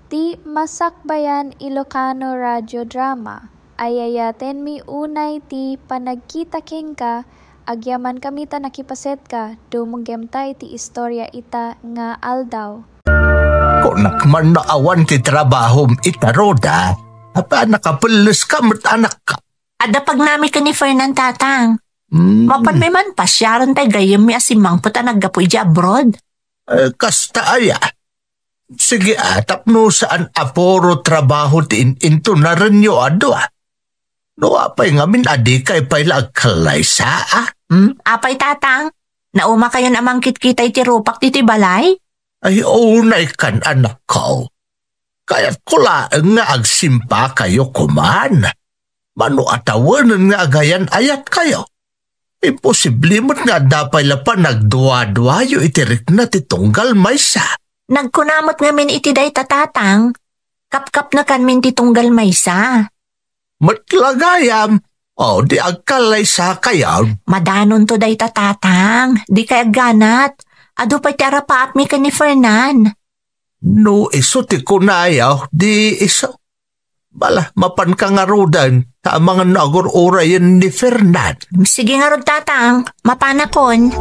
Ti Masakbayan Ilocano Radio Drama. Ayayaten mi unay ti panagkita ka, agyaman kami ta nakipaset ka, dumunggem ta iti istorya ita nga aldaw. Kung nakman na awan ti trabahom ita Roda, apa nakapulis ka anak ka. Ada pag nami ka ni Fernan tatang. Mapan may man pasyaran tayo gayam mi asimang puta naggapoy di abroad. Kasta aya. Sige tapno saan aporo trabaho ti into na rin yo ado No apay ngamin adi kay payla agkalay sa Apay tatang, nauma kayo namang kitkita iti rupak titi balay? Ay unay kan anak ko. Kaya't kulaang nga agsimpa kayo kuman. Mano atawanan nga agayan ayat kayo. Imposible mo't nga dapay pa nagduwa-duwayo itirik na titunggal maysa. Nagkunamot ngamin iti day tatatang. Kap-kap na kanmin titunggal maysa. Matlagayam. O di agkalay sa kayaw. Madanon to day tatatang. Di kay ganat. Ado pa'y tarapaat mi ka ni Fernan. No iso ti kunayaw. Di iso. Bala mapan ka nga rodan. Ta mga nagor-orayan ni Fernan. Sige nga rod tatang. Mapanakon.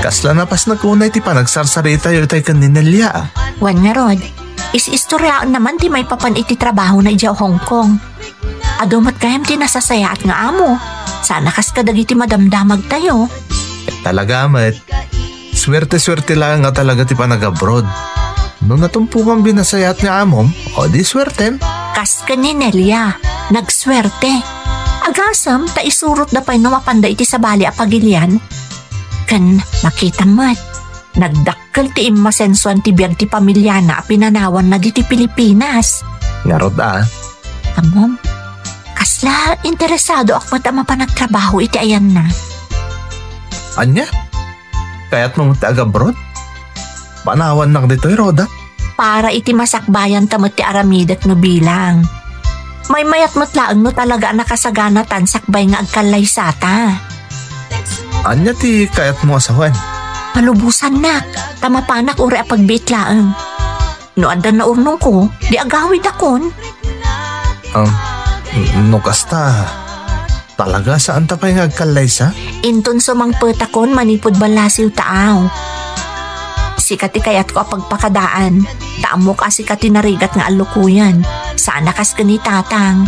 Kasla na pas nagkunay ti panagsarsarita yo tayo kaninalya. Wan nga rod, is-istoryaan naman ti may papan iti trabaho na idyaw Hong Kong. Adumat kayam ti nasasayaat nga amo. Sana kas kadagi ti madamdamag tayo. Talaga amat. Swerte-swerte lang nga talaga ti panag-abroad. Nung natumpungang binasayat nga amom, o di swerten. Kas ka ni Nelia, nagswerte. Agasam, ta isurot na pa'y numapanda iti sa bali apagilian. Kan makita mat, nagdakkel ti imasensuan ti biyag ti pamilya na pinanawan na di ti Pilipinas. Ngarod Amom, kasla interesado ak matama pa nagtrabaho iti ayan na. Anya? Kaya't mo taga-abroad? Panawan na dito'y Roda? Para iti masakbayan tamot ti aramidat no bilang. May mayat matlaang no talaga nakasaganatan sakbay nga agkalay sata. Anya ti kayat mo asawan? Palubusan nak, tamapanak uri apagbiitlaang. No adan na urnong ko, di agawid akon. No kasta, talaga saan ta pa'y agkalay sa? Inton sumang petakon manipod balasiw taaw. Sikati kayat ko apagpakadaan, taamo ka sikati narigat nga alukuyan. Saan nakas ka ni tatang?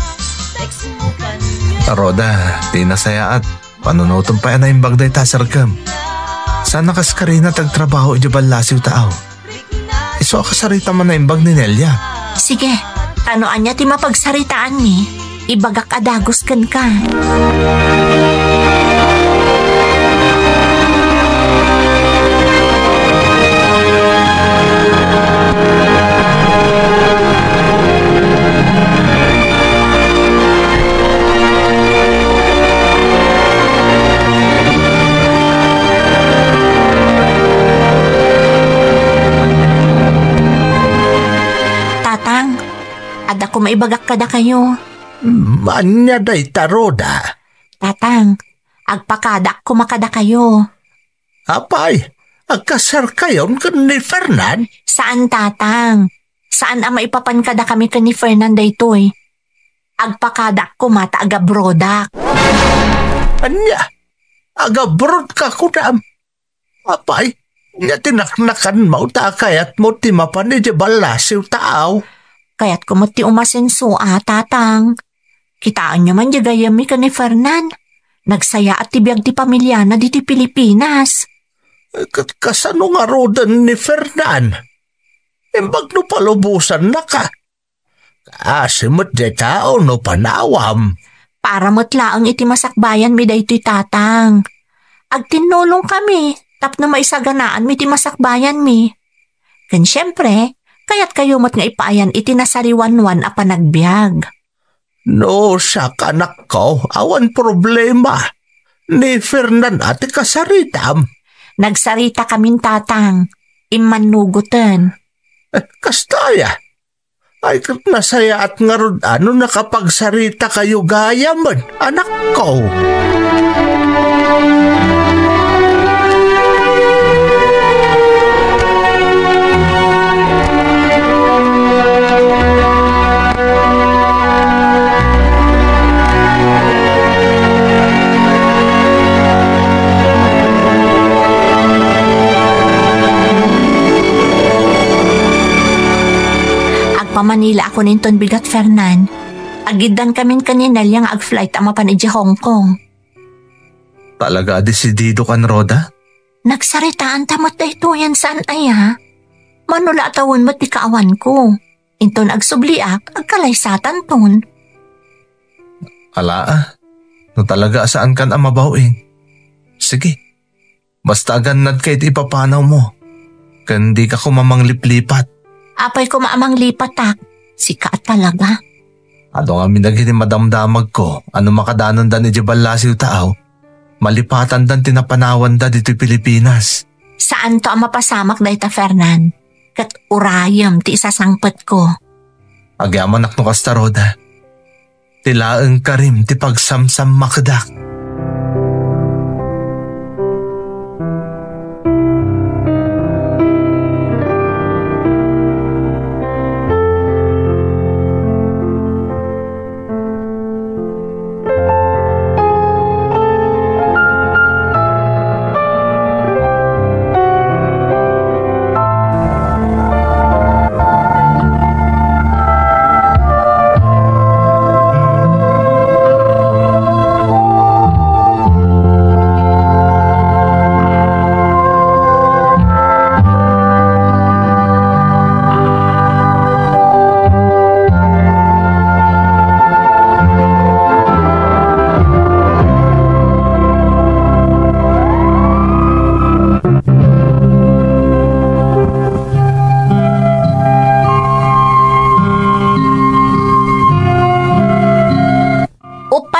Roda, di nasayaat. Panunotong pa na yung bagday tasargam. Sana kas karina tagtrabaho iti balasiw taaw. Iso akasarita man na yung bag ni Nelia. Sige, tanoan niya ti mapagsaritaan ni. Ibagak adagos kan ka. Kung maibagak kada kayo. Manya day taroda. Tatang, agpakadak kumakada kayo. Apay, agkasar kayon kan ni Fernan? Saan tatang? Saan ang maipapan kada kami kan ni Fernan daytoy? Agpakadak kumata agabrodak. Anya, agabrod ka kunam. Apay, nga tinaknakan mo ta kayat mo ti mapan iti balasiw taaw. Kaya't kumuti umasenso tatang. Kitaan nyo man di gayami ka ni Fernan. Nagsaya at tibiyag ti pamilya na di ti Pilipinas. Kasano nga rodan ni Fernan? Imbag no palubusan na ka. Kasimot di tao no panawam. Para matlaang iti masakbayan mi daytoy tatang. Agtinulong kami, tapno maisaganaan mi ti masakbayan mi. Kan syempre, kaya't kayo mat nga ipaayan iti nasariwanwan a panagbiag. No, siya kanak ko, awan problema. ni Fernan ati kasaritam. Nagsarita kamin tatang, imanugutan. Kastaya. Ay kat nasaya at ngarod ano nakapagsarita kayo gaya man, anak ko. Manila ako ninton bigat Fernan. Agidan kamin kanina yang ag-flight ang mapanidya Hong Kong. Talaga desidido kan, Roda? Nagsaritaan tamot na ito yan saan aya. Manula tawon mo't di kaawan ko. Inton agsubliak, agkalaysatan ton. Ala no talaga saan kan ang mabawing. Sige, basta agannad kahit ipapanaw mo. Kandi ka kumamang-liplipat. Apay ko maamang lipatak. Sikat talaga. Ano nga minagin madamdamag ko, ano makadanon da ni Jebal Lasiw taaw, malipatan dan tinapanawan da dito Pilipinas. Saan to ang mapasamak da ita Fernan? Kat urayam ti isasangpat ko. Agyaman akno kasta Roda. Tilaeng karim ti pagsamsam makdak.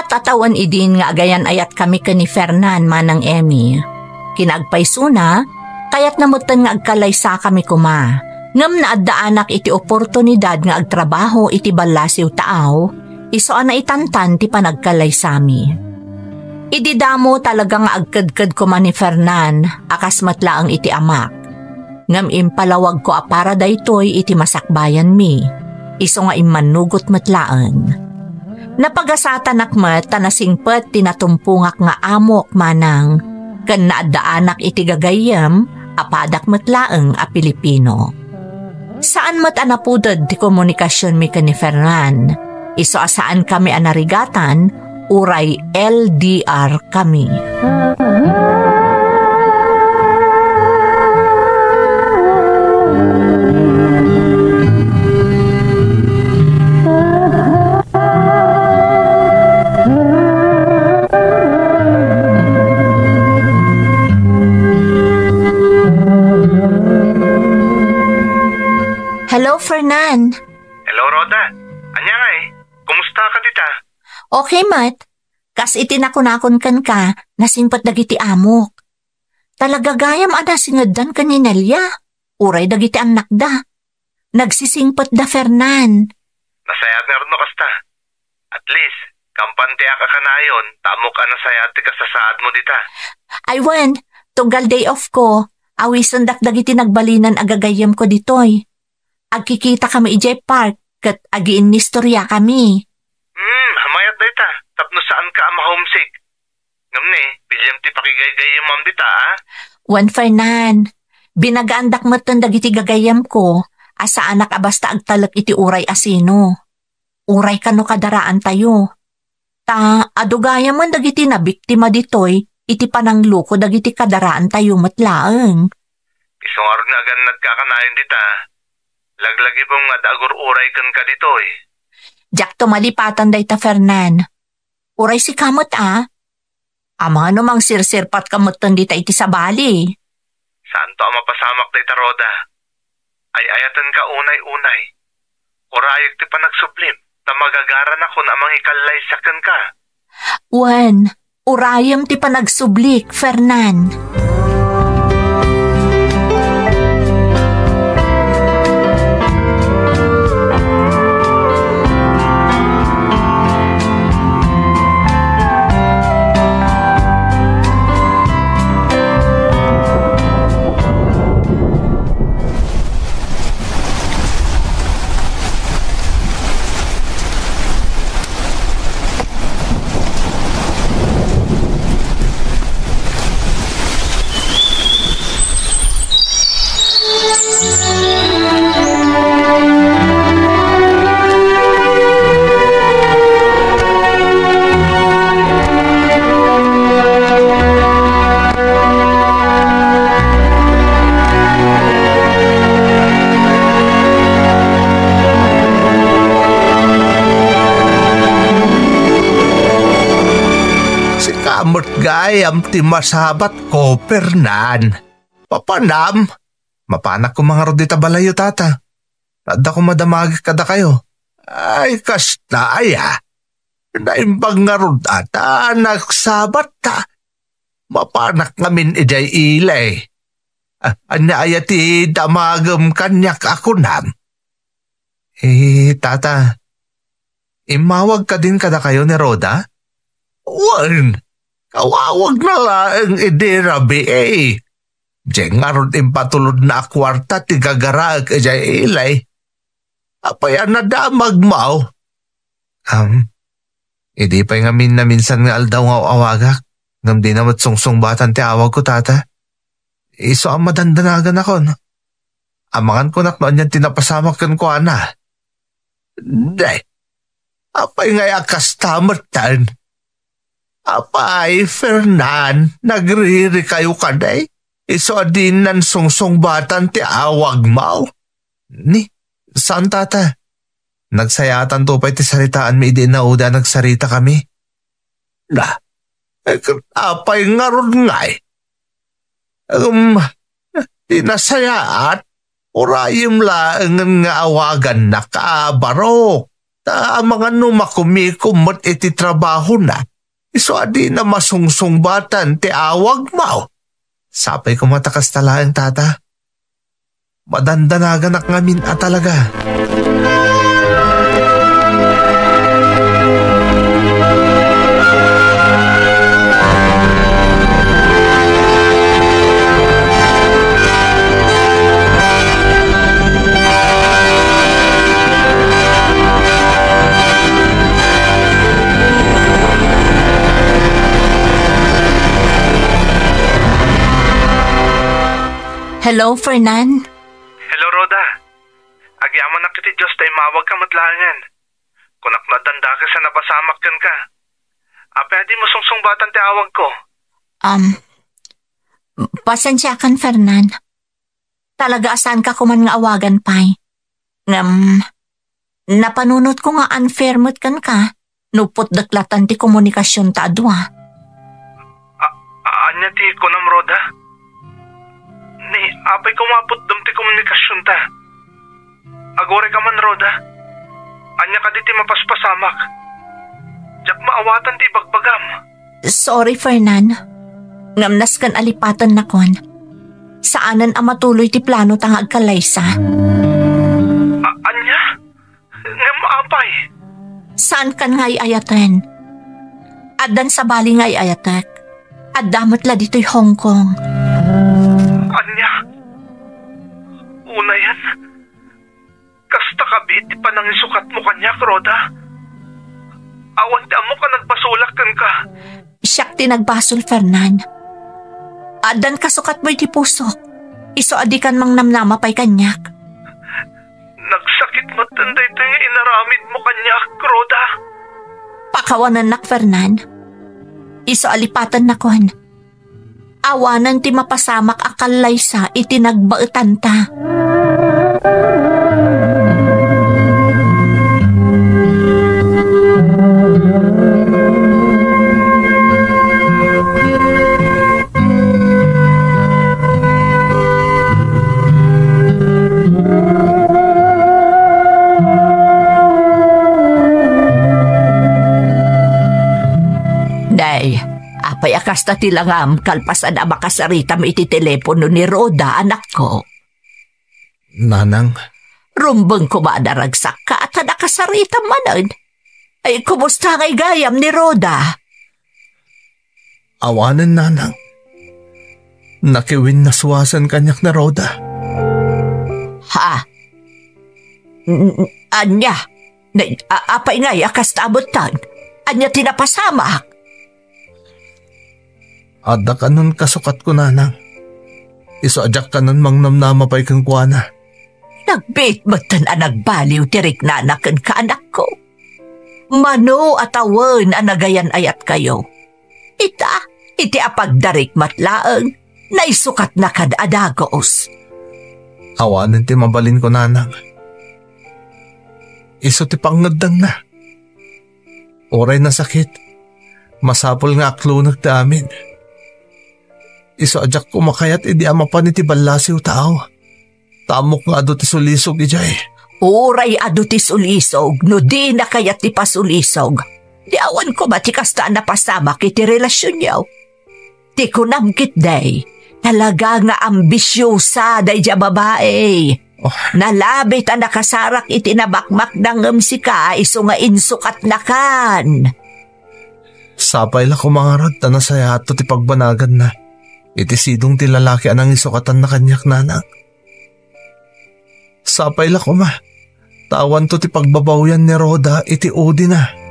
Tatawan idin nga agayan ayat kami ka ni Fernan manang Emmy. Kinagpaysuna, kayat namutan nga agkalaysa kami kuma. Ngam na addaanak iti oportunidad nga agtrabaho iti Balasiw taaw, isoan na itantan ti panagkalaysami. Ididamo talaga nga agkadkad kuma ni Fernan, akas matlaang iti amak. Ngam impalawag ko apara daytoy iti masakbayan mi, iso nga imanugot matlaan. Napagasatan akmat tanasingpet tinatumpungak nga amok manang kan naadaanak iti gagayam apadak matlaeng a Pilipino. Saan mat anapudod ti komunikasyon mi ni Fernan, iso asaan kami anarigatan, uray LDR kami. Hello, Fernan. Hello, Roda. Anya nga kumusta ka dita? Okay, Mat. Kas itinakon-akon kan ka, nasingpat dagiti amok. Talaga gayam singadan ka ni Nelia. Uray dagiti anak da. Nagsisingpat da, Fernan. Nasayat nga rin no kasta. At least, kampantiya ka kanayon, tamok nasayat ka sa saad mo dita. Aywan, tunggal day off ko, awisan dagiti nagbalinan agagayam ko ditoy. Agkikita kami ijay park, kat agiin nistorya kami. Hamayat da ita. Tapno saan ka ama homesick? Ngamne, bilyam ti pakigay-gayam mam dita, Wan Fernan, binagaandak matan dagiti gagayam ko, asa anak abasta agtalak iti uray asino. Uray kano kadaraan tayo. Ta, adugayam man dagiti na biktima ditoy, iti panangluko dagiti kadaraan tayo matlaeng. Isong arog na agad nagkakanayon dita. Laglagi pong nga dagur uray kan ka ditoy. Jak to malipatan day ta Fernan. Uray si kamot Ama namang sirsirpat kamutan dita iti sabali. Saan to ang mapasamak day ta Roda? Ay ayatan ka unay-unay. Urayag ti pa nagsublim, na magagaran ako na mga ikalay sakan ka. Wan, Urayam ti panagsublik, Fernan. Gayam ti masabat ko, Fernan. Papanam, mapanak ko mga rodita balayo, tata. Nada ko madamagi kada kayo. Ay, kasta aya. Naimbang nga rod ata, nagsabat ta. Mapanak ngamin ijay ilay. Anya aya ti damagam kanyak ako nam. Tata, imawag ka din kada kayo ni Roda? Wan! Kawawag na lang idirabi eh. Diyan nga ron impatulod na akwarta ti gagarag ejay ilay. Apayan na damag mau. Hindi pa nga na minsan nga aldaw nga awagak. Ngam di na matsungsong batan ti awag ko, tata. Iso ang madandanagan ako. Amangan ko naknoan yan tinapasamak kan ko, ana. Day, apay nga akastamatan. Apay, Fernan, nagriri kayo ka day? Iso din nan sungsong batan ti awag mau. Ni, saan tata? Nagsayatan to pa iti saritaan mi di na uda nagsarita kami. Na, apay nga ron nga eh. Di nasayaat, urayim laangan nga awagan na kaabarok. Ta mga numakumikumot iti trabaho na. Iso adi na masungsongbatan ti awag mau. Sapay ko matakas talaan, tata. Madandanagan ak ngamin talaga. Hello, Fernan? Hello, Roda. Agyaman na kiti Diyos tayo mawag ka matlangan. Kunak na danda ka sa napasamak kan ka. Pwede mo sungsongbatan ti awag ko. Pasensya kan, Fernan. Talaga asan ka kuman nga awagan pa'y. Napanunot ko nga unfair mo't kan ka. Nupot daklatan ti komunikasyon ta adwa. Anya ti kunam, Roda? Ni, apay kumapot dam ti komunikasyon ta. Agore ka man, Roda. Anya ka di ti mapaspasamak. Diyak maawatan ti bagbagam. Sorry, Fernan. Ngamnas kan alipatan na kon. Saanan ang matuloy ti plano tang agkalaysa? Anya? Ngam apay? Saan kan nga'y ayaten? Addan sa bali nga'y ayatek. Adamot la dito'y Hong Kong. Anya? Una yan? Kasta kabit pa nang isukat mo kanyak, Roda? Awan di mo ka nagbasulak kan ka. Siyak ti nagbasol, Fernan. Adan kasukat mo'y ti puso. Iso adikan mang namnama pa'y kanyak. Nagsakit mo tanday ito yung inaramid mo kanyak, Roda. Pakawanan nak, Fernan. Iso alipatan na kon. Awanan ti mapasamak akalay sa itinagbaetan ta. Day, Kasta tilangam kalpasan a makasaritam iti telepono ni Roda, anak ko. Nanang, Rumbeng ko madaragsak ka at nakasaritam manan. Ay, kumusta ngay gayam ni Roda? awanan nanang. Nakiwin naswasan kanyak na Roda. Ha? Anya? Apay ngay akas tabutan? Anya tinapasamak? Adda ka nun kasukat ko nanang. Iso ajak ka nun mangnamnama pa'y kang kuwana. Nagbit matan ang nagbaliw tirik na anakan ka anak ko. Mano atawan ang nagayan ayat kayo. Iti apagdarik matlaang, naisukat na kad adagos. Awanan ti mabalin ko nanang. Iso ti pangadang na. Oray na sakit. Masapol nga aklunag ta amin. Iso ajak ko makayat idi amapan iti balasiw tao. Tamok nga ado ti sulisog ijay. Uray ado ti sulisog, no di na kayat ti pasulisog. Di awan ko ba ti kasta na pasamak iti relasyon yaw. Ti kunamkit day, talaga nga ambisyosa day ja babae. Oh. Nalabit ang nakasarak iti nabakmak ng si ka, iso nga insukat na kan. Sapay la kumangarad ta na sayato ti pagbanagan na. Iti sidong ti lalaki anang isukatan na kanyak nanang. Sapay la kuma. Tawan to ti pagbabawyan ni Roda iti udi na.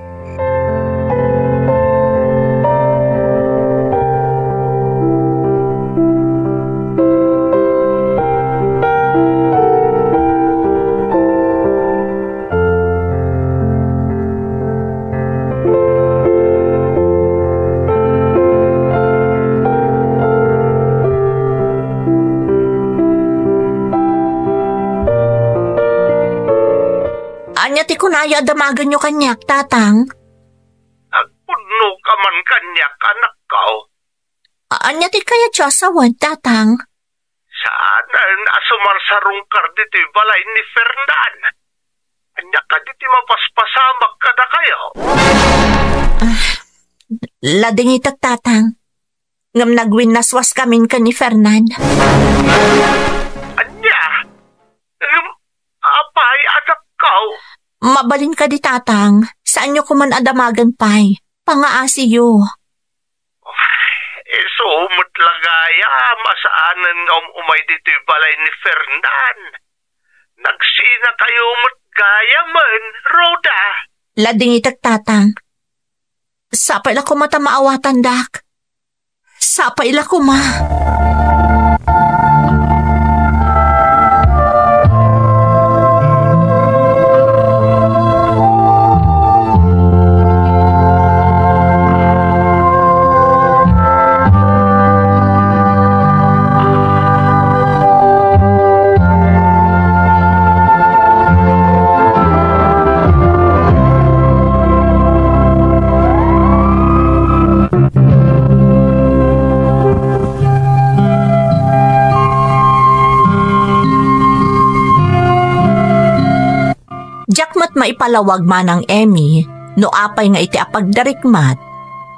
Anya ti kunaya damagan nyo kanyak, tatang? Agpuno ka man kanyak, anak ko. Anya ti kaya tiyasawad, tatang? Saan asumarsarong kar dito balay ni Fernan? Anya ka dito mapaspasamak ka na kayo. Lading itak, tatang. Ngam nagwin naswas kamin ka ni Fernan. Anya? Apay, anak ko. Mabalin ka di, tatang. Saan nyo kuman adamagan pa'y? Pangaasiyo. Sumot lagaya, masaanan nga umay dito balay ni Fernan. Nagsina kayo umot gaya man, Roda. Lading itak, tatang. Sapay la ko mata maawatan, dak. Sapay la ko ma. Jakmat maipalawag manang Emmy, no apay nga iti apagdarikmat,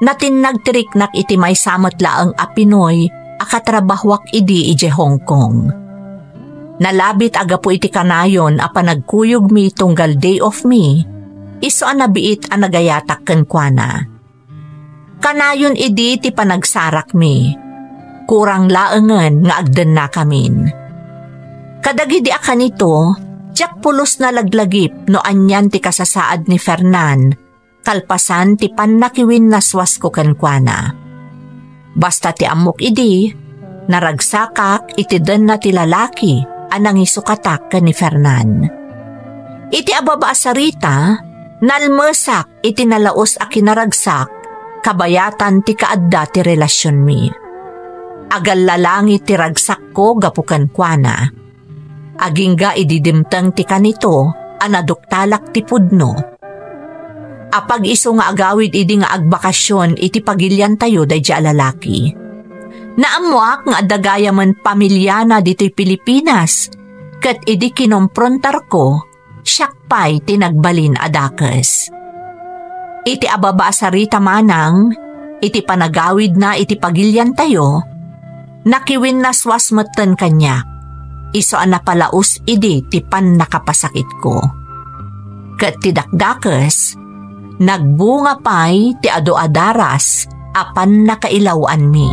natin nagtiriknak iti may samot laang apinoy, akatrabahwak idi ije Hong Kong. Nalabit aga po iti kanayon apa nagkuyog mi tunggal day of me, iso ang nabiit ang nagayatak kenkwana. Kanayon idi iti panagsarak mi, kurang laengen nga agden na kamin. Kadagidi akan ito, Jack pulos na laglagip no anyan ti kasasaad ni Fernan, kalpasan ti pannakiwin naswas ko kenkwana. Basta ti amok idi, naragsakak iti den na ti lalaki anang isukatak ken ni Fernan. Iti ababa asarita, nalmesak iti nalaos a kinaragsak, kabayatan ti kaadda ti relasyon mi. Agal lalangi ti ragsak ko gapu kenkwana. Agingga ididimtang ti kanito, anaduktalak ti pudno. Apag iso nga agawid idi nga agbakasyon iti pagilyan tayo day di alalaki. Naamuak nga adagaya man pamilyana dito'y Pilipinas, kat idi kinomprontar ko, siyakpay tinagbalin adakes. Iti ababa sarita manang, iti panagawid na iti pagilyan tayo, nakiwin na swasmatan kanya, iso anapalaos idi ti pan nakapasakit ko. Kat ti dakdakes, nagbunga pa'y ti ado-adaras, apan nakailawan mi.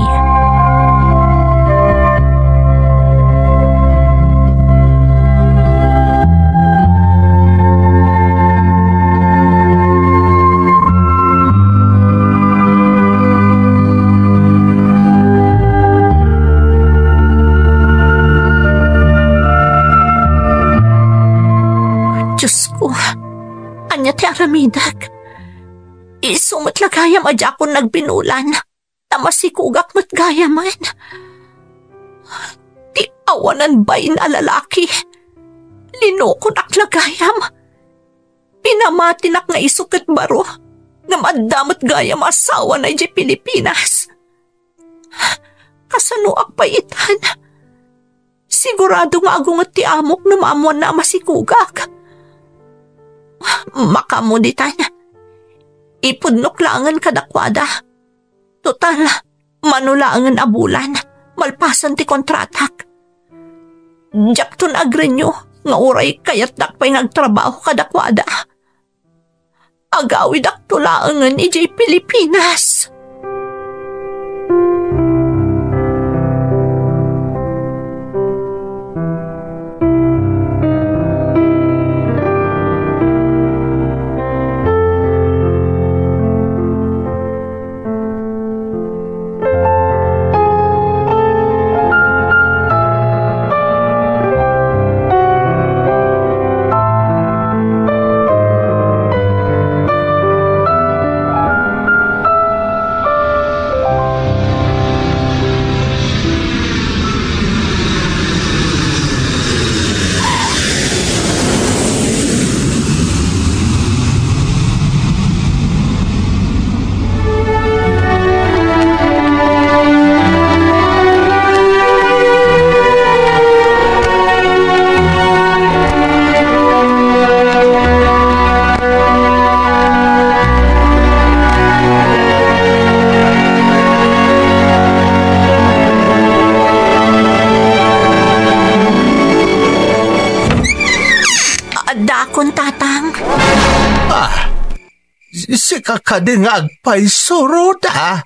Diyos ko, anya ti aramidag. Isumot lagayam adya ko nagbinulan. Tamasikugak mat gayaman. Ti awanan bayin alalaki. Linokon ak lagayam. Pinamatinak nga isukat baro. Ngamaddamat gayam asawa na di Pilipinas. Kasano ak paitan. Sigurado nga agungat ti amok na maamuan na masikugak. Makamuditan. Ipudnoklangan kadakwada. Total, manulangan abulan. Malpasan ti kontratak. Japton agrenyo nga uray kayat dakpay nagtrabaho kadakwada. Agawid aktulangan ijay Pilipinas. Si kakading agpaiso, Roda.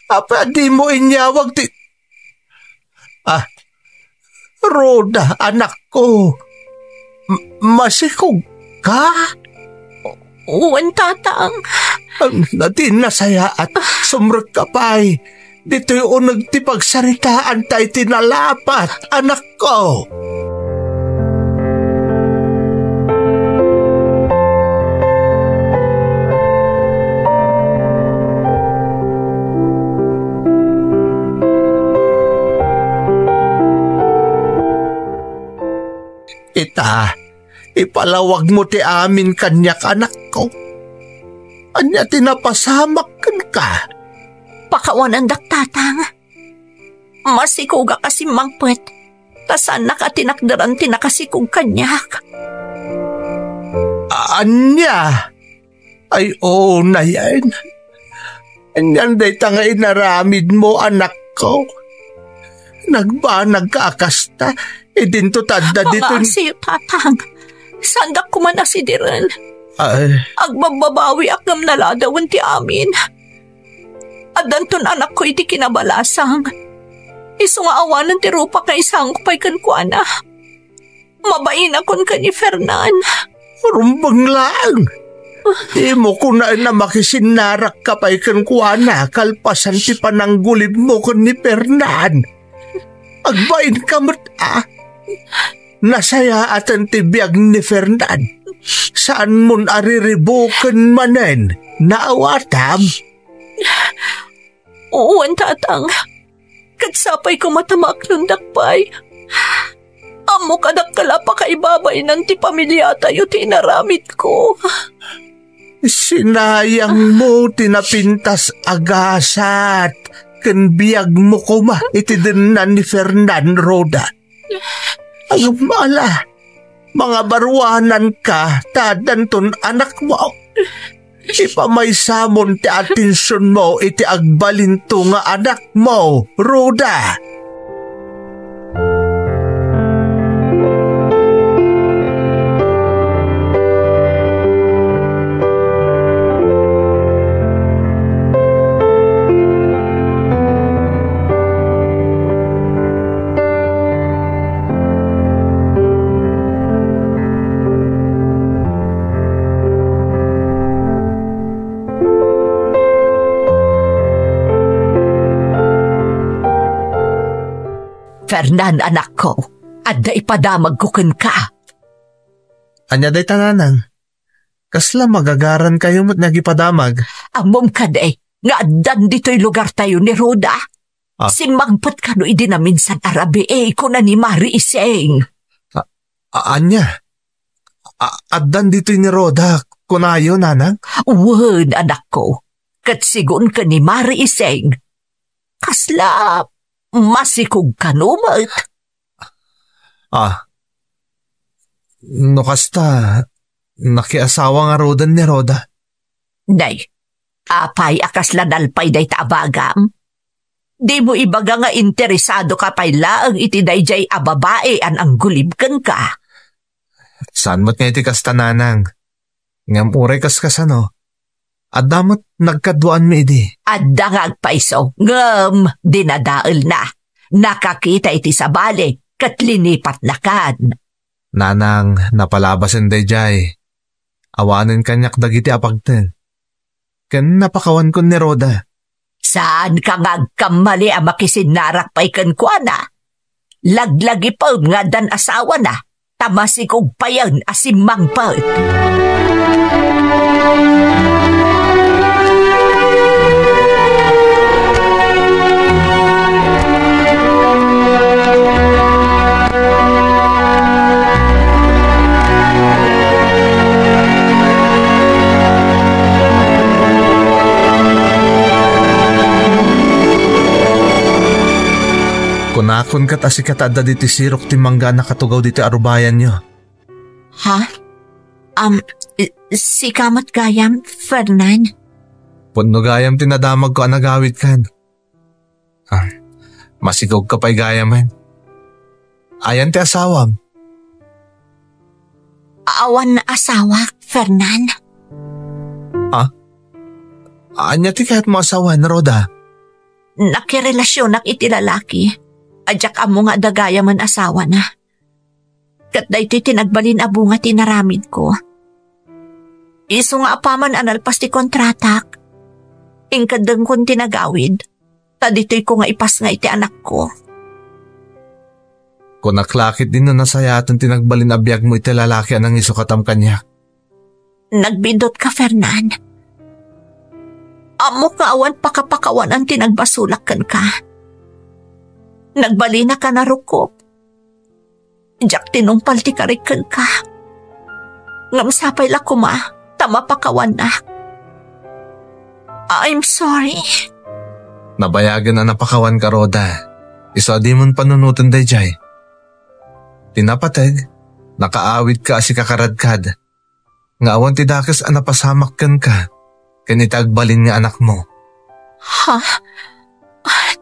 Apa di mo inyawag ti... Roda, anak ko. Masikog ka? Uwan, tatang. Natin nasaya at sumrot ka pa'y. Dito yung nagtipagsaritaan tayo tinalapat, anak ko. Ipalawag mo ti amin kanyak anak ko. Anya tinapasamak ka. Pakawanan daktatang. Masikuga kasi mangpet. Tasan nakatinakdaran tinakasikog kanyak. Anya? Ay na yan. Anyan day tangay naramid mo anak ko. Nagbanag ka akasta. Idinto tadda dito. Mga siyo tatang. Sandak ko man asidiran. Ay. Agbababawi akam naladawan ti amin. Adanton anak ko iti kinabalasang. Iso nga awanan ti rupa ka isang kupay kan ko ana. Mabain akon ka ni Fernan. Rumbang lang. Di mo ko na makisinarak ka pa'y kan ko ana. Kalpasan ti pananggulid mo kan ni Fernan. Agbain ka mo't Nasaya atan ti biyag ni Fernan. Saan mon ariribukan manen? Naawatam? Uwan tatang. Katsapay ko matamak nung dakpay. Amo kadak kalapa kaibabay ng ti pamilya tayo tinaramit ko. Sinayang mo tinapintas agasat. Kan biyag mo kuma iti dinan ni Fernan, Roda. Ang mala, mga barwanan ka, tadanton anak mo. Ipamaysamon ti atensyon mo iti agbalinto nga anak mo, Rhoda. Fernan, anak ko, adda ipadamag ko ken ka. Anya day tananang, kasla magagaran kayo mo't nagipadamag. Amom ka day, nga addan dito'y lugar tayo ni Rhoda. Simangpat ka no idinaminsan Arabi ko na ni Mari Iseng. Anya? Addan dito'y ni Rhoda, kunayo, nanang? Word, anak ko, katsigon ka ni Mari Iseng. Kasla, masikog ka numat. No kasta, nakiasawa nga rodan ni Rhoda. Nay, apay akasla nalpay day taabagam. Di mo ibaga nga interesado ka pay laang iti dayjay ababae ang gulibkan ka. Saan mo't nga iti kasta, nanang? Ngam uray kaskasano. At damot nagkaduan mi idi. At dangag paiso, ngam, dinadaal na. Nakakita iti sa bali, katlinipat na kan. Nanang, napalabasin dayjay. Awanin kanyak dagiti apagten. Ken napakawan ko ni Rhoda. Saan ka ngagkamali ang makisinarak pa'y kankwana? Laglagi pa nga dan asawa na, tamasikog pa yan asimang pa. Kunakon kat asikatada diti sirok ti mangga na katugaw diti arubayan nyo. Ha? Si kamat gayam, Fernan? Punno gayam tinadamag ko anagawit kan. Masigog ka pa'y gayaman. Ayan ti asawam. Awan na asawa, Fernan? Anya ti kahit mo asawa na Rhoda? Nakirelasyon ak iti lalaki. Adyak amo nga dagaya man asawa na. Kat da iti tinagbalin abunga tinaramid ko. Iso nga apaman analpas ti kontratak. Ingkadang kon tinagawid. Tadito'y ko nga ipas nga iti anak ko. Kung naklakit din na nasayatan tinagbalin abiyag mo iti lalaki anang iso katam kanya. Nagbindot ka, Fernan. Amo kaawan pakapakawan ang tinagbasulakan ka. Nagbali na ka na rukop. Diyak tinumpal ti karikan ka. Ngamsapay la kuma, tama pakawan na. I'm sorry. Nabayagan na napakawan ka, Rhoda. Iso di mon panunutan dayjay. Tinapateg, nakaawit ka asi kakaradkad. Nga awan ti dakas napasamak kan ka. Kanitagbalin nga anak mo. Ha?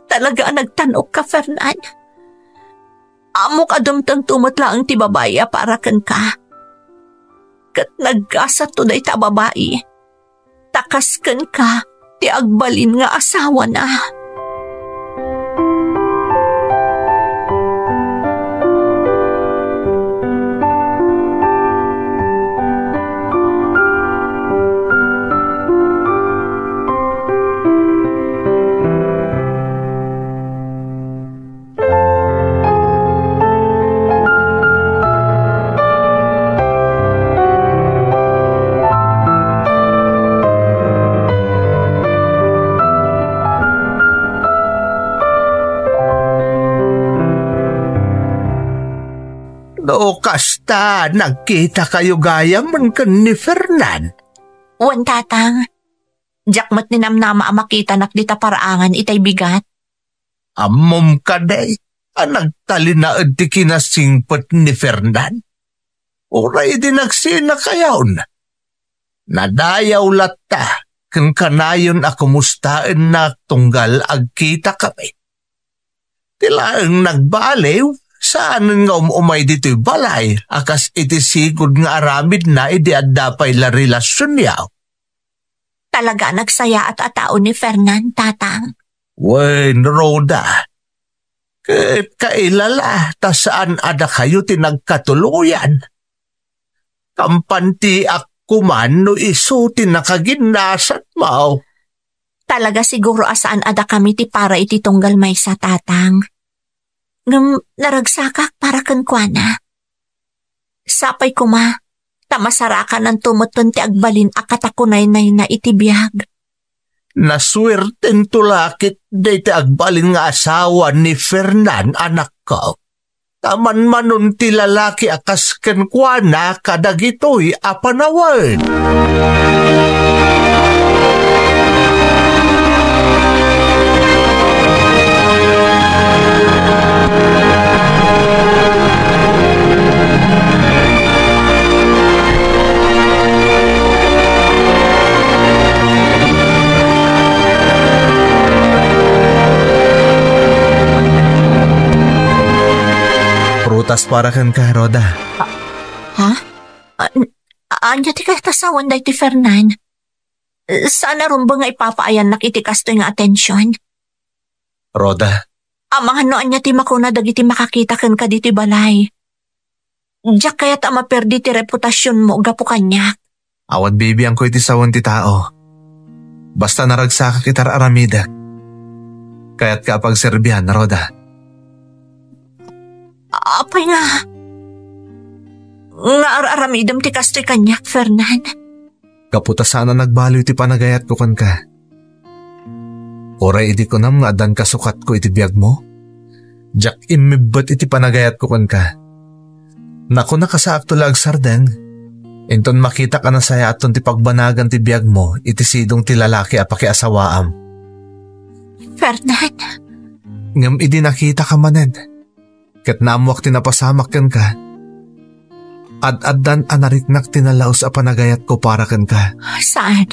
Talaga nagtanok ka, Fernan? Amok adumtang tumatla ang ti babae para kan ka. Kat nagkasat to day ta babae. Takas kan ka, ti agbalin nga asawa na. O kasta, nagkita kayo gayam man kan ni Fernan. Wan tatang, jakmat ni namnama makita nakdita paraangan itay bigat. Amom ka day, nagtalinaad ti kinasingpot ni Fernan. Oray di nagsina kayaon. Nadayaw latta ken kanayon ako mustaan na tunggal agkita kami. Tilaang nagbaliw, saan nga umay dito'y balay, akas iti sigod nga aramid na idi addapay la relasyon yaw. Talaga nagsaya at atao ni Fernan, tatang. Wen, Rhoda, kailala, ta saan ada kayo tinagkatuluyan? Kampanti ako man no iso tinakaginasat mo. Talaga siguro asaan ada kami ti para iti tunggal may sa tatang. Ngam naragsakak para kenkwana. Sapay kuma, tamasarakan ang tumuton ti agbalin akatakunay na iti biyag. Naswerten tulakit day ti agbalin nga asawa ni Fernan, anak ko. Taman manon ti lalaki akas kenkwana kadagitoy apanawan. Prutas para kan ka, Rhoda. Ha? Anya ti katasawan day ti Fernan. Sana rumba nga ipapaayan nakitikas to nga atensyon. Rhoda. Mga noan niya ti makuna dagiti makakita kan ka diti balay. Diyak kaya ta maperdi ti reputasyon mo gapo kanya. Awad bibiyang ko iti sawan ti tao. Basta naragsaka kitar aramidak. Kaya't kapag serbihan, Rhoda. Apay nga. Nga aramidam ti kastoy kanyak, Fernan. Kaputa sana nagbaliw ti panagayat ko kan ka. Oray iti ko nam nga adan kasukat ko iti biyag mo. Diyak imibat iti panagayat ko kan ka. Naku nakasaak tulag sarden. Inton makita ka na saya aton ti pagbanagan ti biyag mo iti sidong ti lalaki apakiasawaam. Fernan. Ngam idi nakita ka manen. Kat naamwak tinapasamak kan ka. Ad-addan anariknak tinalaos a panagayat ko para kan ka. Saan?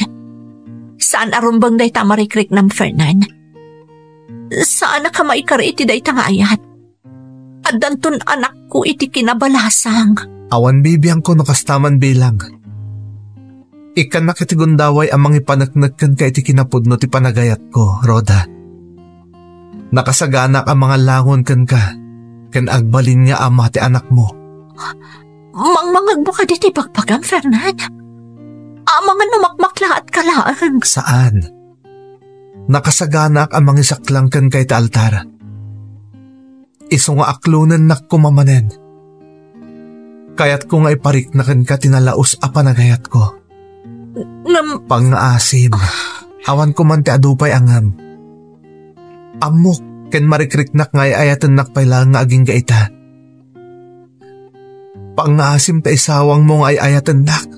Saan arumbang day tamarikrik ng Fernan? Saan na ka maikari iti day tangayat? Adantun anak ko iti kinabalasang. Awan bibiyang ko nakastaman bilang. Ikan nakitigundaway amang ipanaknagkan ka iti kinapudno ti panagayat ko, Rhoda. Nakasaganak ang mga langon kan ka. Kan agbalin niya ama ti anak mo. Mangmangag mo ka diti pagpagang, Fernan. Mga numakmakla at kalaan. Saan? Nakasaganak ang mga isaklang kan kay ta altar. Iso nga aklunan nak kumamanen. Kaya't ko nga iparik na kan ka tinalaos a panagayat ko. Pang-aasim. Awan ko man ti adupay angam. Amok. Ken marikriknak ngay ayatan nakpailang nga aging gaita. Pang-asim ta isawang mo nga ayatan nak.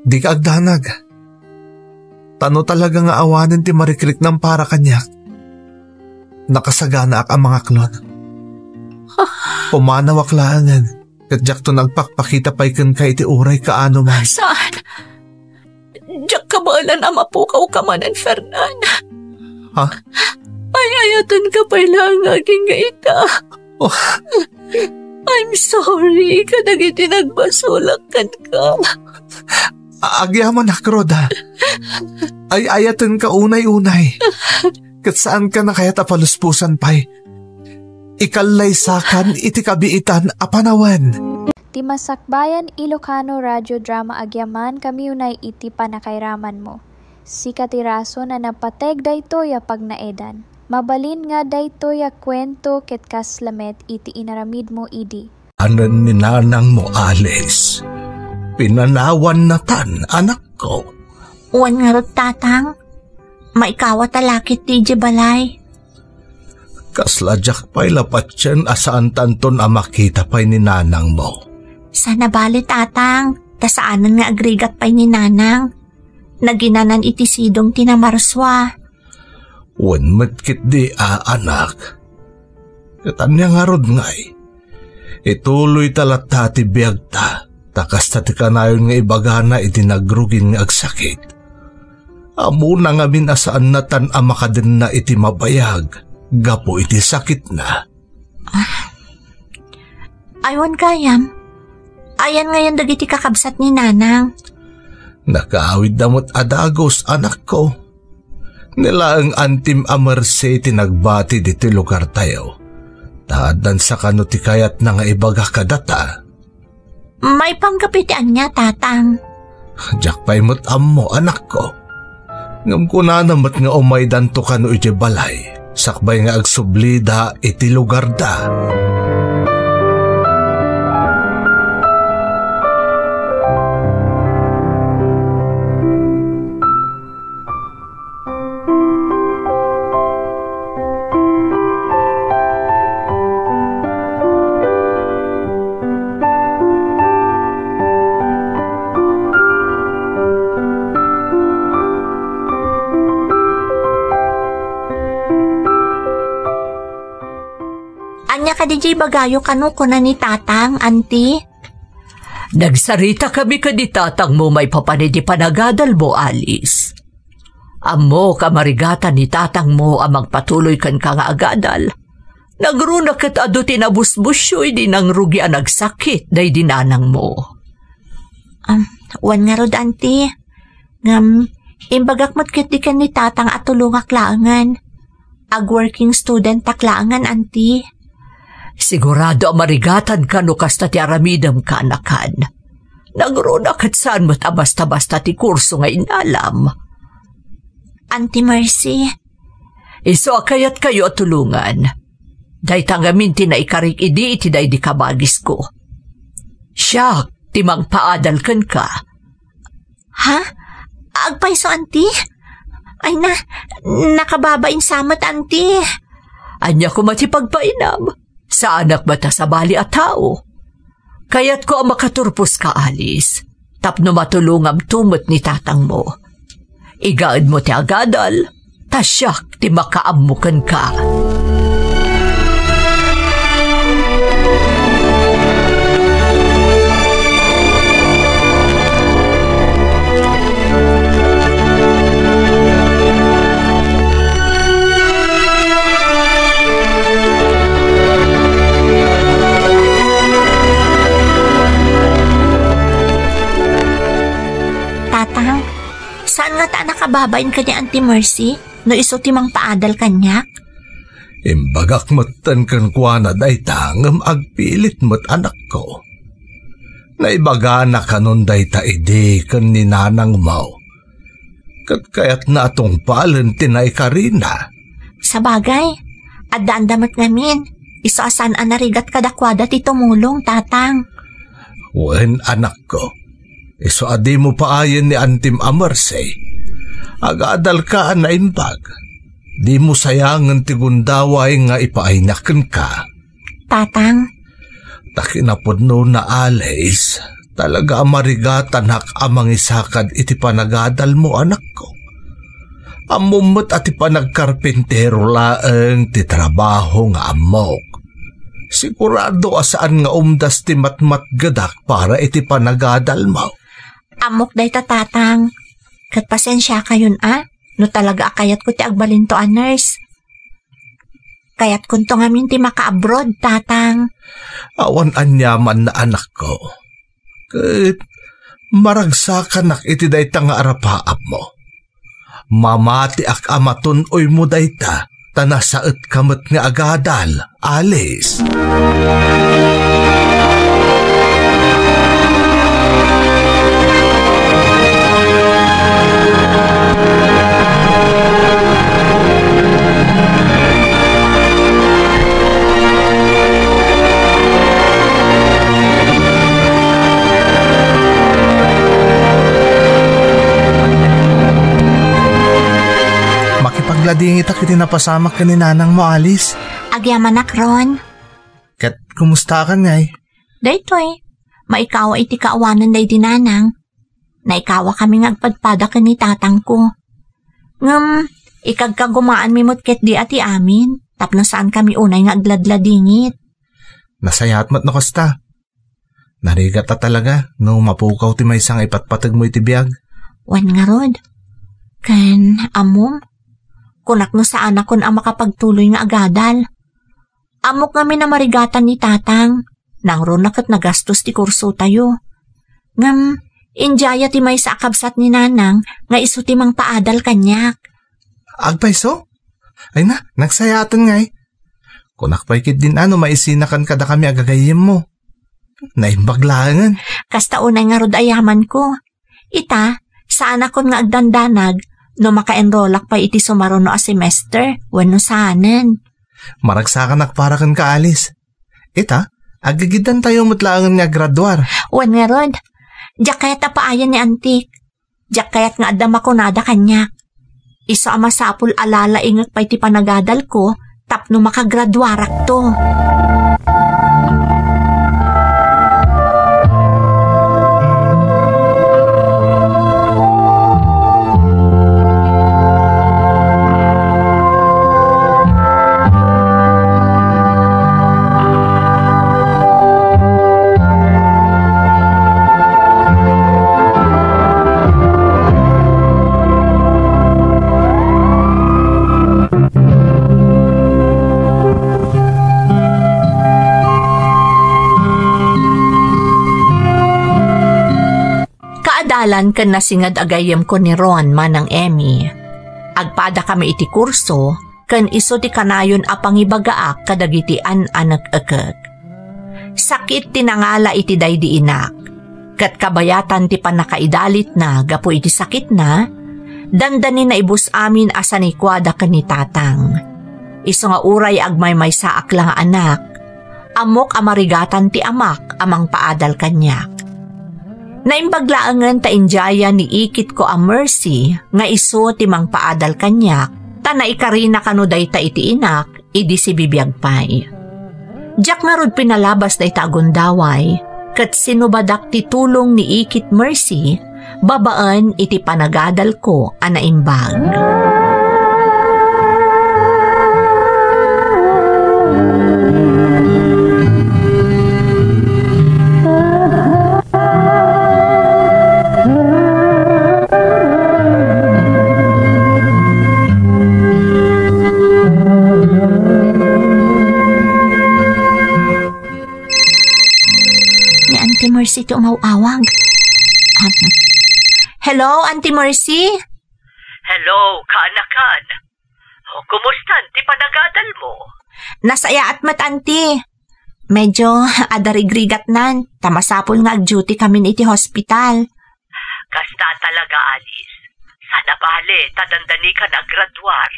Di ka agdanag. Tano talaga nga awanan ti marikrik ng para kanyak. Nakasagana ang mga klon. Pumanawak laangan. Kadyak to nagpakpakita pa ikan kay ti uray kaano man. Saan? Diyak kabalan ang mapukaw ka manan, Fernan. Ha? Ayayatan ka pailang aging gaita. Oh. I'm sorry, kadagiti nagbasulakan ka. Agyaman na, Rhoda. Ay ayatan ka unay-unay. Kat saan ka na kaya tapaluspusan pa'y. Ikalaysakan iti kabiitan apanawan. Timasakbayan Ilocano Radio Drama agyaman kami unay iti panakairaman mo. Sika ti raso na napateg daytoy a pagnaedan. Mabalin nga daytoy a kwento ket kaslamet iti inaramid mo idi. Anan ni nanang mo, Alice. Pinanawan na tan, anak ko. Uwan nga rod, tatang. Maikawa talakit ti balay. Kasladyak pa'y lapat yan asaan tanton a makita pa'y ni nanang mo. Sana bali, tatang. Tasaanan nga agrigat pa'y ni nanang. Naginanan iti sidong tinamarswa. Wen matkit di anak. Katanya nga rod nga'y. Ituloy talata ti biyag ta. Takas na ti kanayon nga ibagana iti nagrugin nga agsakit. Amo na nga minasaan na tan ama ka din na iti mabayag, gapo iti sakit na. Aywan kayam. Ayan ngayon dagiti kakabsat ni nanang. Nakaawid damot adagos anak ko. Nila ang antim amarse tinagbati diti lugar tayo. Taadan sa kano ti kayat na nga ibaga kadata. May panggapitian niya, tatang. Diyak pa'y mo't ammo anak ko. Ngam ko na namat nga umaydan to kano iti balay. Sakbay nga agsublida iti lugar da. Anya ka DJ bagayo kanu ko na ni tatang, auntie? Nagsarita kami ka di tatang mo may papanidi panagadal mo, Alice. Amo ka marigatan ni tatang mo ang magpatuloy kan ka nga agadal. Nagrunak at ado tinabusbusyoy di nang rugi ang nagsakit day dinanang mo. Wan nga rod, auntie. Imbagak mo't kit di ka ni tatang at tulungak laangan. Ag-working student taklaangan, auntie. Sigurado marigatan ka no kasta ti aramidam ka anakan. Nagrunak at saan mo't basta-basta ti kurso nga inalam. Auntie Mercy. Iso akayat kayo at tulungan. Day tangamin ti na ikarik idi iti day di kabagis ko. Siyak, timang paadal kan ka. Ha? Agpaiso, auntie? Ay na, nakababain samot, auntie. Anya ko matipagpainam. Sa anak bata sa bali at tao. Kaya't ko ang makaturpos ka, Alice. Tapno matulungam tumot ni tatang mo. Igaad mo ti agadal, tasyak ti makaamukan ka. Tatang, saan nga ta nakababain ka ni Auntie Mercy no iso timang paadal kanyak? Imbagak mo't kan kuwana day tangam agpilit mo't anak ko. Naibaga na kanon day ta ide kan ni nanang mau. Kat kayat na atong palen tinay karina. Sa bagay, adaan damat ngamin. Iso asan anarigat kadakwada ti tumulong, tatang. Wen anak ko. Iso adi mo paayan ni Antim Amarse. Agadal ka na imbag. Di mo sayangan ti gundaway nga ipaaynakan ka. Tatang. Takinapudno na Alice. Talaga marigatan hak amang isakad iti panagadal mo anak ko. Amumot at ipanagkarpintero laeng ti trabaho nga amok. Sigurado asaan nga umdas ti matmatgadak para iti panagadal mo. Amok day ta, tatang. Kat pasensya kayon no talaga akayat ko ti agbalinto a nurse. Kayat kunto ngamin ti maka-abroad, tatang. Awan anyaman na anak ko. Kat maragsakan ak iti dayta nga arapaap mo. Mamati ak amaton oy mo dayta, tanasaet kamet nga agadal, Alice. Makipagladingit ak iti napasamak ka ni nanang mo, Alice. Agyaman ak, Ron. Kat kumusta ka ngay? Daytoy, maikawa iti kaawanan day dinanang. Naikawa kami ngagpadpada ka ni tatang ko. Ikagkagumaan mi mo't ket di ati amin. Tapno saan kami unay nga agladladingit. Nasayat mat no kasta. Narigat ta talaga no mapukaw ti may sang ipatpatag mo iti biyag. Wan nga rod. Kan amom, kunak no sa anak kon ang makapagtuloy nga agadal. Amok nga minamarigatan ni tatang, nang ron nakat nagastos ti kurso tayo. Ngam, injaya ti may sa akabsat ni nanang nga iso ti mang paadal kanyak. Agpaiso? Ay na, nagsayatan nga Kunak paikit din maisinakan kada kami agagayim mo. Naimbaglangan. Kasta unay nga rod ayaman ko. Ita, sa anak kon nga agdandanag, no maka-enrollak pa iti sumaruno a semester, wano saanan. Maragsakan para kan kaalis. Ita, agagidan tayo mutlaangan nga graduar. Wan nga rod, jakayat apaayan ni antik. Jakayat nga adama ko nada kanyak. Iso ama sapul alala ingak pa iti panagadal ko, tapno makagraduarak to. Dalan kan nasingad agayem ko ni Ron manang Emmy. Agpada kami iti kurso, kan iso ti kanayon apangibagaak kadagitian anak akag. Sakit tinangala iti daydi inak. Kat kabayatan ti panakaidalit na gapo iti sakit na, dandanin na ibus amin asa ni kwada kan ni tatang. Iso nga uray agmay saak lang anak, amok amarigatan ti amak amang paadal kanyak. Naimbaglaangan ta injaya ni ikit ko a Mercy nga iso timang paadal kanyak, ta naikarina kanuday ta iti inak, idi si bibiyag pay. Diyak nga rod pinalabas da ita agundaway, kat sinubadak ti tulong ni ikit Mercy, babaan iti panagadal ko a naimbag. Mercy ti umawawag. Hello, Auntie Mercy? Hello, kaanakan. Kumusta, ti panagadal mo? Nasaya at mat, Auntie. Medyo adarigrigat nan. Tamasapol nga ag-duty kami iti hospital. Kasta talaga, Alice. Sana bale, tadandani ka na graduar.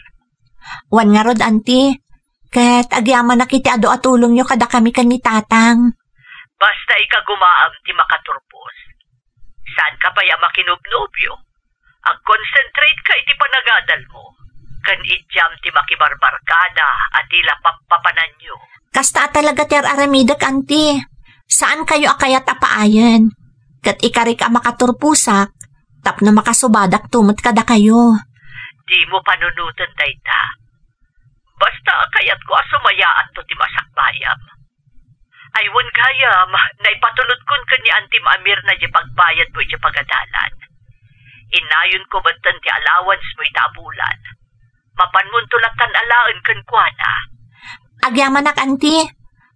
Wan nga rod, Auntie. Kat agyaman na kiti ado at tulong nyo kada kami kan ni tatang. Basta ikagumaam ti makaturpos. Saan ka baya makinubnubyo? Ag-concentrate ka iti panagadal mo. Kan idyam ti makibarbarkada at ila papapanan nyo. Kasta talaga ter aramidak, Auntie. Saan kayo akayat apaayan? Kat ikarik a makaturpusak, tapno makasubadak tumot kada kayo. Di mo panunutan dayta. Basta akayat ko asumayaan to ti masakbayam. Aywan kayam, naipatulod kun ka ni Auntie Amir na di pagbayad mo di pagadalan. Inayon ko batan ti allowance mo itabulan. Mapan mo tulatan alaan kan kuana. Agyaman nak, Auntie.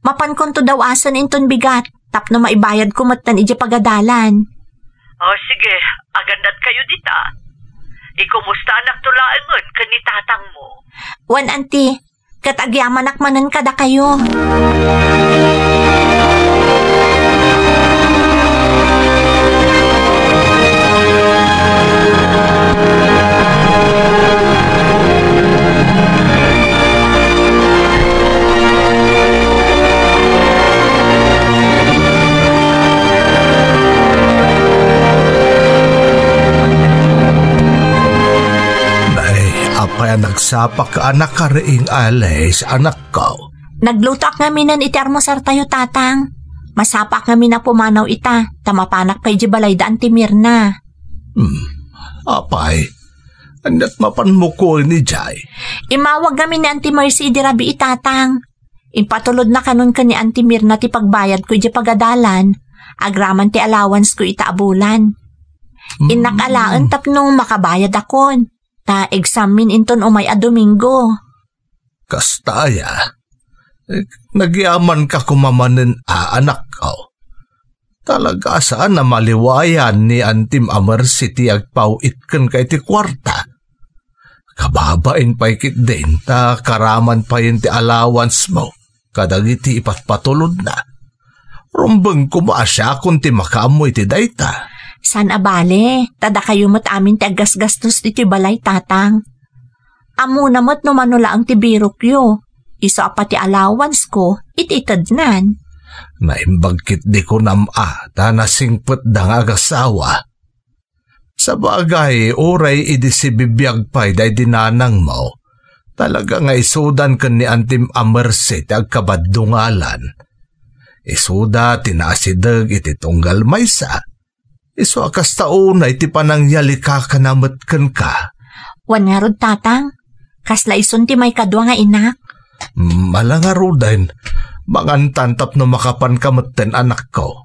Mapan kon to daw asan inton bigat, tapno maibayad ko matan iti pagadalan. O sige, agandat kayo dita. Ikumusta anak tulaangon kan ni tatang mo? Wan, Auntie. Kat agyaman nak manan kada kayo. Kaya nagsapak ka anak ka rin alay sa anak ko. Naglutak nga minan iti armosar tayo, tatang. Masapak nga mina pumanaw ita, tamapanak pa iji balay daan ti Mirna. Apay, andat mapan mo ko ni Jai. Imawag kami ni Auntie Mercy di rabi itatang. Impatulod na kanon ka ni Auntie Mirna ti pagbayad ko iji pagadalan, Agraman ti allowance ko itaabulan. Inakalaan tapno makabayad akon. Ta examin inton umay a Domingo. Kastaya, nagyaman ka kumamanin anak ko. Talaga saan na maliwayan ni Antim Amersi ti agpawit kan kay ti kwarta. Kababain pa ikit din ta karaman pa yun ti allowance mo. Kadagiti ipatpatulod na. Rumbang kumaasya kung ti makaamoy ti dayta. San abale, tada kayo mo't amin ti agas-gastos ti balay tatang. Amo na mo't no manula ang ti birokyo. Iso pa ti allowance ko, ititadnan. Naimbagkit di ko nama, ta nasingpet da nga agasawa. Sa bagay, oray idi si bibiyag pa'y day dinanang mo. Talaga nga isudan ka ni Antim Amersi ti agkabadungalan. Isuda tinasidag iti tunggal maysa. Isu akas tauna iti panangyali ka kanamatkan ka. Wan nga rod tatang, kasla ison ti may kadwa nga inak. Malangaro din. Mangantantap no makapan kamaten anak ko.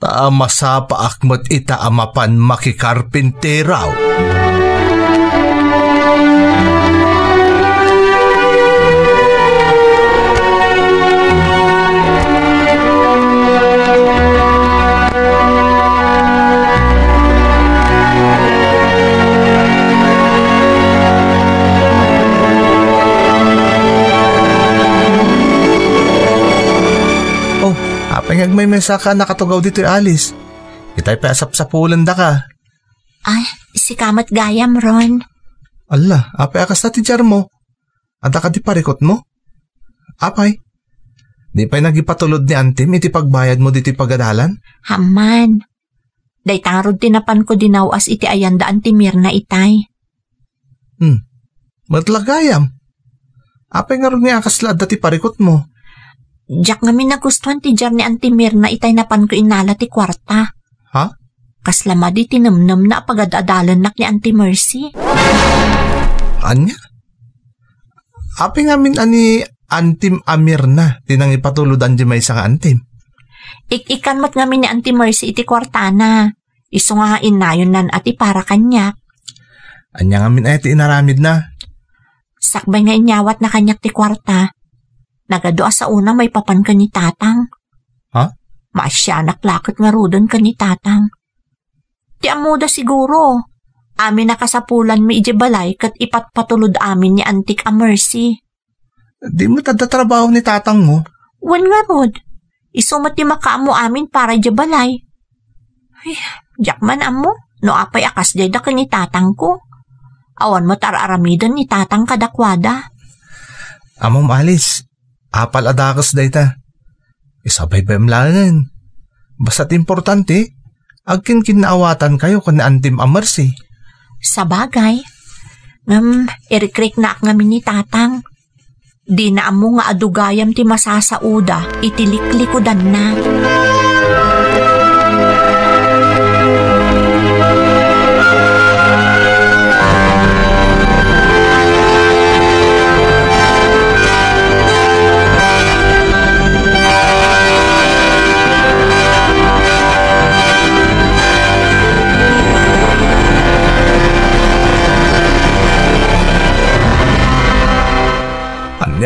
Taama sa paakmat ita amapan makikarpinteraw. Pangag may mesa ka nakatugaw dito Alice. Itay pa asap-sapulan da ka. Ay, si kamat gayam ron. Ala, apay akas na ti jar mo. Ada ka di parikot mo? Apay, di pa'y nagipatulod ni Antim iti pagbayad mo diti pagadalan? Haman. Day tarod tinapan ko dinawas iti ayanda Antimir na itay. Matlagayam. Apay nga ron nga akas laad dati parikot mo. Diyak nga minagustuhan ti jar ni Antimir na itay napan ko inala ti kwarta. Ha? Kaslama di tinamnam na pagadadalan nak ni Auntie Mercy. Anya? Api nga min ani Antim Amir na tinang ipatuludan di may isang Antim. Ikan mat nga min ni Auntie Mercy iti kwarta na. Iso nga inayon nan ati para kanyak. Anya nga min ay ti inaramid na. Sakbay nga inyawat na kanyak ti kwarta. Nagadoa sa una may papan ka ni tatang. Ha? Maasyanak lakot nga rudan ka ni tatang. Ti amuda siguro. Amin nakasapulan mi ijibalay kat ipatpatulod amin ni Antik Amersi. Di mo tadatrabaho ni tatang mo? Wan nga rod. Isumat ti makaamo amin para ijibalay. Ay, jakman amo. No apay akas jay da ka ni tatang ko. Awan mo tararamidan ni tatang kadakwada. Amom Alice. Apal adakas dayta. Isabay bemlangan. Basta't importante, agkin kinaawatan kayo kan Antim Amersi. Sa bagay, irikrik na ngamin ni tatang. Di na amo nga adugayam ti masasauda, itiliklikodan na.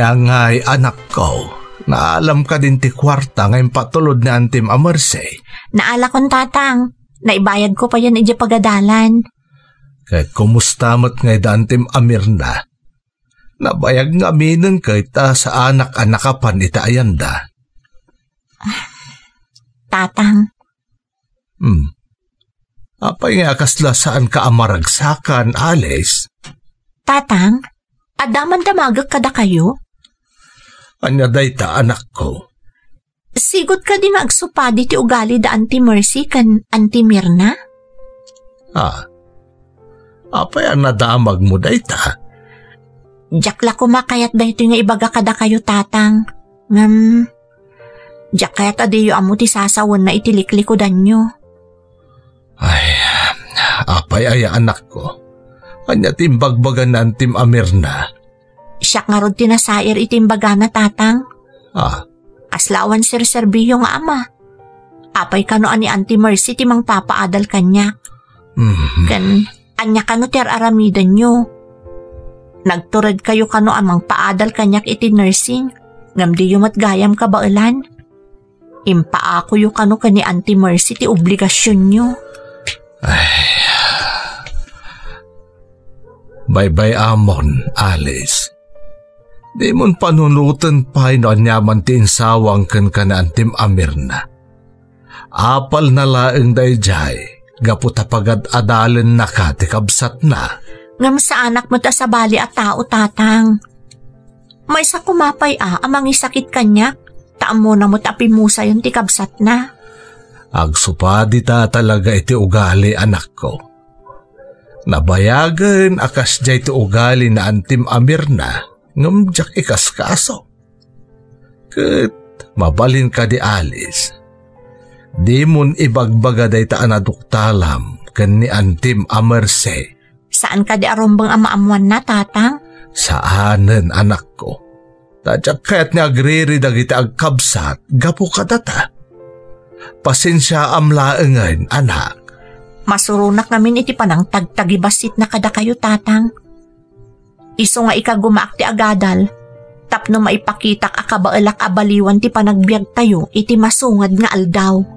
Ngay anak ko, naalam ka din ti kwarta ngayon patulod ni Antim Amersi. Naala kon tatang, naibayad ko pa yan iji pagadalan. Kahit kumusta mo't ngay da Antim Amir na, nabayag nga aminin kay ta sa anak-anak kapan ita ayanda. Tatang. Apay nga kasla saan ka amaragsakan, Alice? Tatang, adaman damagag kada kayo? Anya dayta anak ko. Sigot ka din agsupadi ti ugali da Auntie Mercy kan Auntie Mirna? Apay ang nadamag mo dayta? Jakla kumakayat dayto nga ibaga kada kayo tatang. Jak kayat adiyo amo ti sasawan na itiliklikodan nyo. Ay, apay aya anak ko. Anya timbagbagan na Antim Amir na. Siyak nga rod tinasair itimbaga na tatang. Aslawan sir-serbiyo nga ama. Apay kano ani Auntie Mercy ti mang papaadal kanya. Kan anya kano ti aramidan nyo. Nagturad kayo kano amang paadal kanyak iti nursing. Ngam di yung matgayam ka bailan. Impaako yung kano ka ni Auntie Mercy ti obligasyon nyo. Ay. Bye-bye amon, Alice. Di mon panunutan pa'y no anyaman ti insawang kan ka na Antim Amirna. Apal na laeng dayjay, gaputapagad adalan na ka ti kabsat na. Ngam sa anak mo ta sa bali at tao, tatang. May sa kumapay amang isakit kanya. Taam mo na mo tapi musa yung ti kabsat na. Agsupadi ta talaga iti ugali anak ko. Nabayagan akas jay ti ugali na Antim Amirna ngam jak ikas kaso. Ket mabalin ka di Alice. Di mon ibagbaga day ta anaduktalam ken ni Antim Amerse. Saan ka di arumbang amaamuan na, tatang? Saanen anak ko. Tadyak kaya't ni agriri dagiti agkabsat gapo ka data. Pasensya amlaengan anak. Masurunak namin iti panang tagtagibasit na kada kayo, tatang. Iso nga ikagumaak ti agadal, tapno maipakitak akabaelak abaliwan ti panagbiag tayo iti masungad nga aldaw.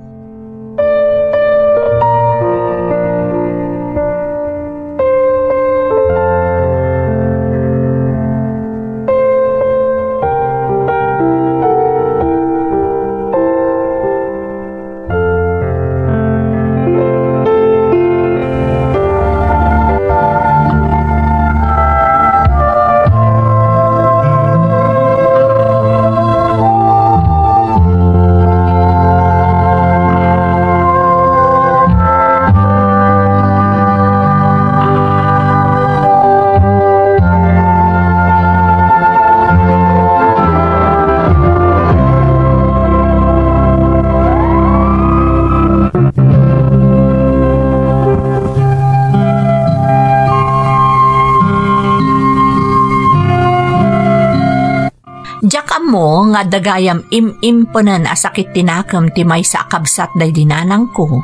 Mo nga dagayam imimponan asakit tinakam ti may sa akabsat day dinanang ko,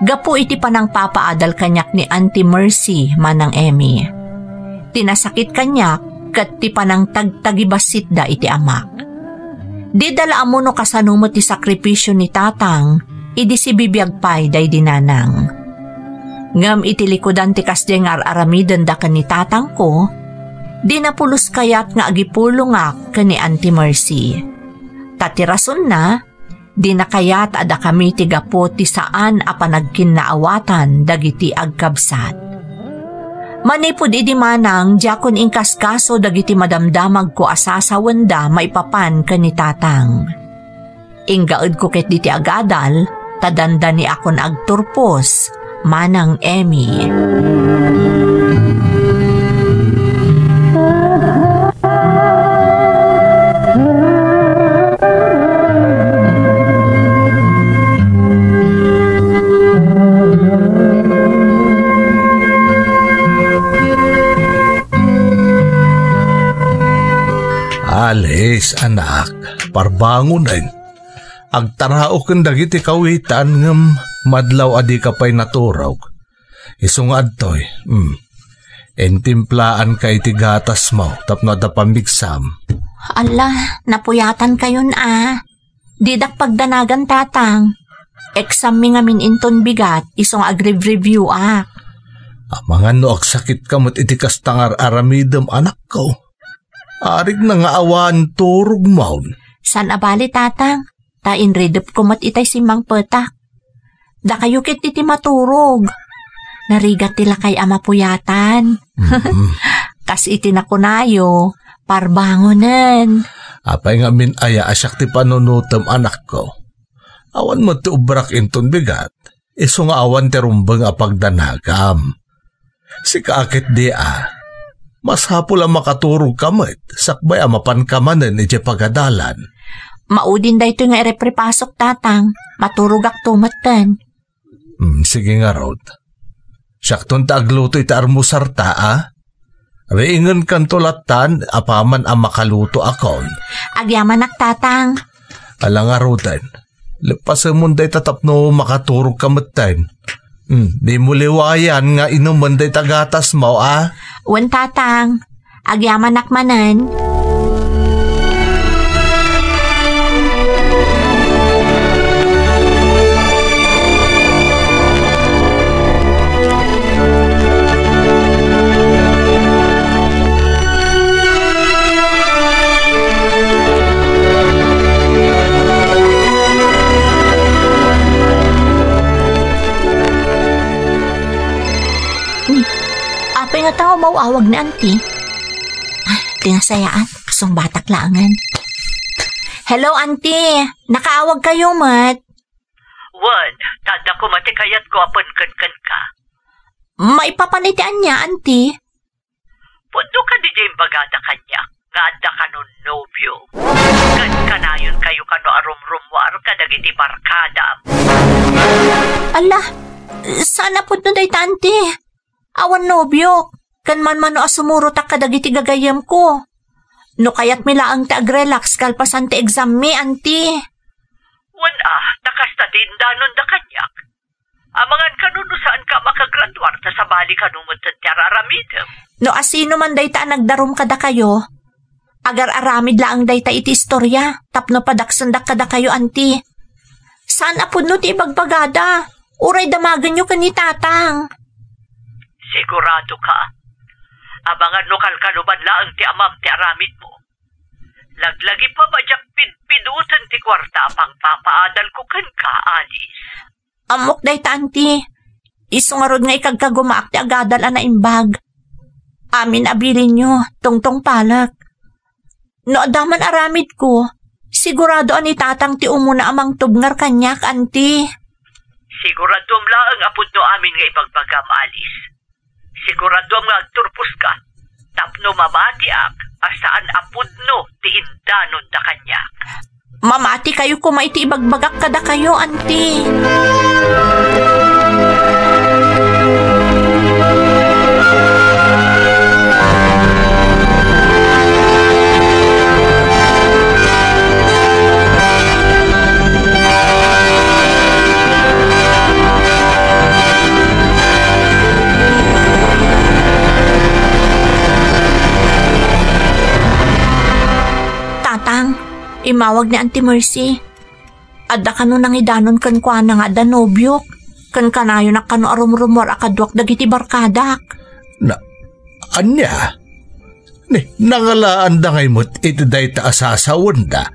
gapu iti panang papaadal kanyak ni Auntie Mercy manang Emmy. Tinasakit kanyak kat ti panang tagtagibasit da iti amak. Di dala mo no kasanumot ti sakripisyo ni tatang, idi si bibiyagpay day dinanang. Ngam iti likodan ti kasdeng aramidan da kan ni tatang ko, di napulos kayat nga agipulungak ka ni Auntie Mercy. Tatirason na, di na kayat ada kami tigapo ti saan apanagkinaawatan dagiti agkabsat. Manipod idi manang jakon ingkaskaso dagiti madamdamag ko asasawanda maipapan ka ni tatang. Inggaod ko ket diti agadal, tadanda ni akon agturpos, manang Emmy. Alice, anak, parbangunan. Agtarao ken dagiti kawitan ngem madlaw adi ka pay naturog. Isungad toy. Entimplaan kay ti gatas mo tapno da pamigsam. Ala, napuyatan kayon Didak pagdanagan, tatang. Exam mi ngamin inton bigat, isong agrib-review Mga no agsakit kamot iti kastangar aramidem anak ko. Arig na nga awan turog maun. San abali, tatang? Ta inredep ko mat itay simang petak. Da kayo kit iti maturog. Narigat tila kay amapuyatan. Kas iti nakunayo, parbangonen. Apay nga min aya asyak ti panunutem anak ko. Awan mo ti ubrak inton bigat. Iso nga awan ti rumbeng apagdanagam. Si kaakit di mas hapul ang makaturog kamit, sakbay amapan kamanen iti pagadalan. Maudin da ito nga ireprepasok, tatang. Maturog ak tumatan. Sige nga, Rod. Syakton ta agluto iti armusarta, Reingan kan tulatan, apaman ang makaluto akon. Agyaman ak, tatang. Ala nga, Rodan. Lepas munday tatapno makaturog kamatay. Di mo liwayan nga inuman day tagatas mo, ah? Wan tatang, agyaman nakmanan. Apay nga tao mauawag ni auntie. Tinasayaan, kasong batak langan. Hello auntie, nakaawag kayo mat. Wan, tanda ko matikayat ko apan kan ka. Maipapanitian niya auntie. Pundo ka di dyan bagada kanya, nga adda ka nun nobyo. Kanayon kayo kano arum-rumwar kadagiti barkada. Ala, sana po nun day auntie. Awan nobyo, kan man asumuro tak kadagiti gagayam ko. No kayat milaang ta agrelax kalpasan ti exam mi, auntie. Wan takasta din danon da kanyak. Amangan kanuno saan ka makagraduar ta sa bali kanumot ti araramidem. No asino man day ta nagdarum kada kayo, agar aramid laang day ta iti istorya, tapno padaksandak kada kayo, auntie. Saan apod no ti ibagbagada? Uray damagan nyo kani tatang. Sigurado ka. Abangan no kalkanuban laang ti amam ti aramid mo. Laglagi pa ba jak pinutan ti kwarta pang papaadal ko kan ka, Alice? Amok day ta, auntie. Isungarod nga ikagkagumaak ti agadal na imbag. Amin abilin nyo, tungtong palak. No adaman aramid ko, sigurado ani tatang ti umuna amang tubngar kanyak, auntie. Sigurado laang apod no amin nga ibagbagam, Alice. Sigurado nga agturpos ka. Tapno mamati asaan apod no ti indanon da kanyak. Mamati kayo kumaiti ibagbagak kada kayo, auntie. Imawag ni Auntie Mercy. Adda kano nang idanon kan kwa na nga danobyok. Kan kanayo na kano arum-rumor akadwak dagiti barkadak. Anya? Nangalaan da ngay mo't iti day ta asasawan da.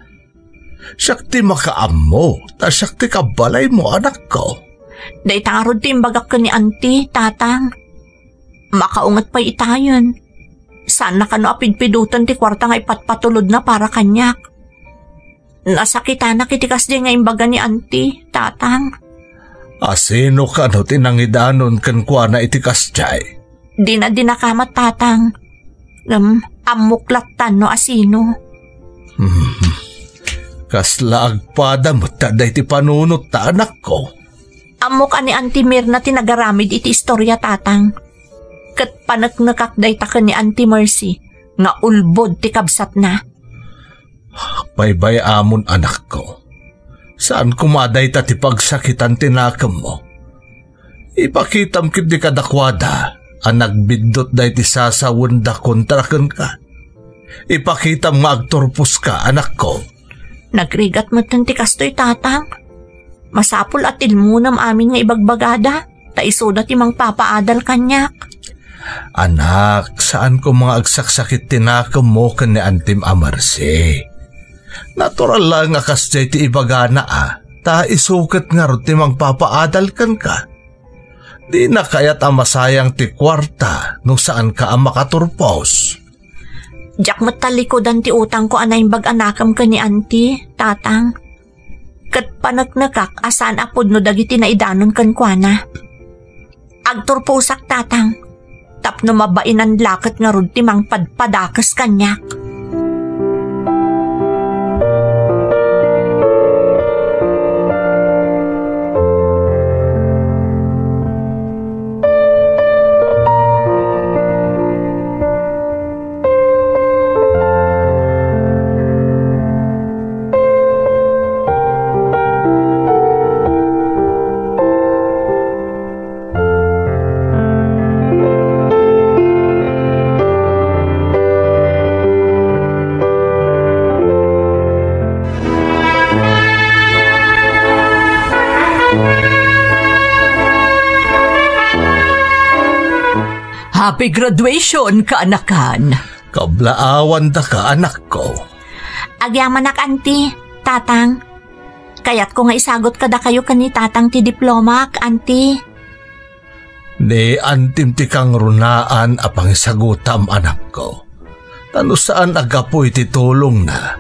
Sakti makaammo, ta sakti kabalay mo anak ko. Day tangarod ti imbagak ka ni Auntie, tatang. Makaungat pa itayon. Sana kano apidpidutan ti kwarta nga ipatpatulod na para kanyak. Nasakita na kitikas di nga imbaga ni Auntie, tatang. Asino ka no tinangidanon kan kwa na itikas jay? Di na dinakamat, tatang. Amuklatan no asino. Kasla agpada mo taday ti panunot ta anak ko. Amok ani Auntie Mirna tinagaramid iti istorya, tatang. Kat panaknakakday ta ka ni Auntie Mercy nga ulbod ti kabsat na. Baybay amon anak ko. Saan kumaday ta ti pagsakitan tinakam mo? Ipakitam kit di kadakwada ang nagbidot day ti sasawon da kontrakan ka. Ipakitam nga agturpos ka, anak ko. Nagrigat mo ti kastoy, tatang. Masapul at ilmunam amin nga ibagbagada. Ta isoda ti mang papaadal kanyak. Anak, saan ko mga agsaksakit tinakam mo kan ni Antim Amarse? Natural lang nga kasjay ti ibagana ta isukat nga rin ti mang papaadal kan ka. Di na kaya't masayang ti kwarta nung saan ka ang makaturpos. Diyak matalikodan ti utang ko anay bag-anakam ka ni Auntie, tatang. Kat panagnakak asan apod no dagiti na idanon kan kwa. Agturposak, tatang. Tapno mabainan lakat nga rin ti mang padpadakas kanyak. Happy graduation, kaanakan. Kablaawan da ka, anak ko. Agyaman nak, auntie, tatang. Kaya't ko nga isagot kada kayo kani tatang ti diploma, auntie. Ni antim ti kang runaan apang isagutam, anak ko. Tano saan agapoy ti tulong na?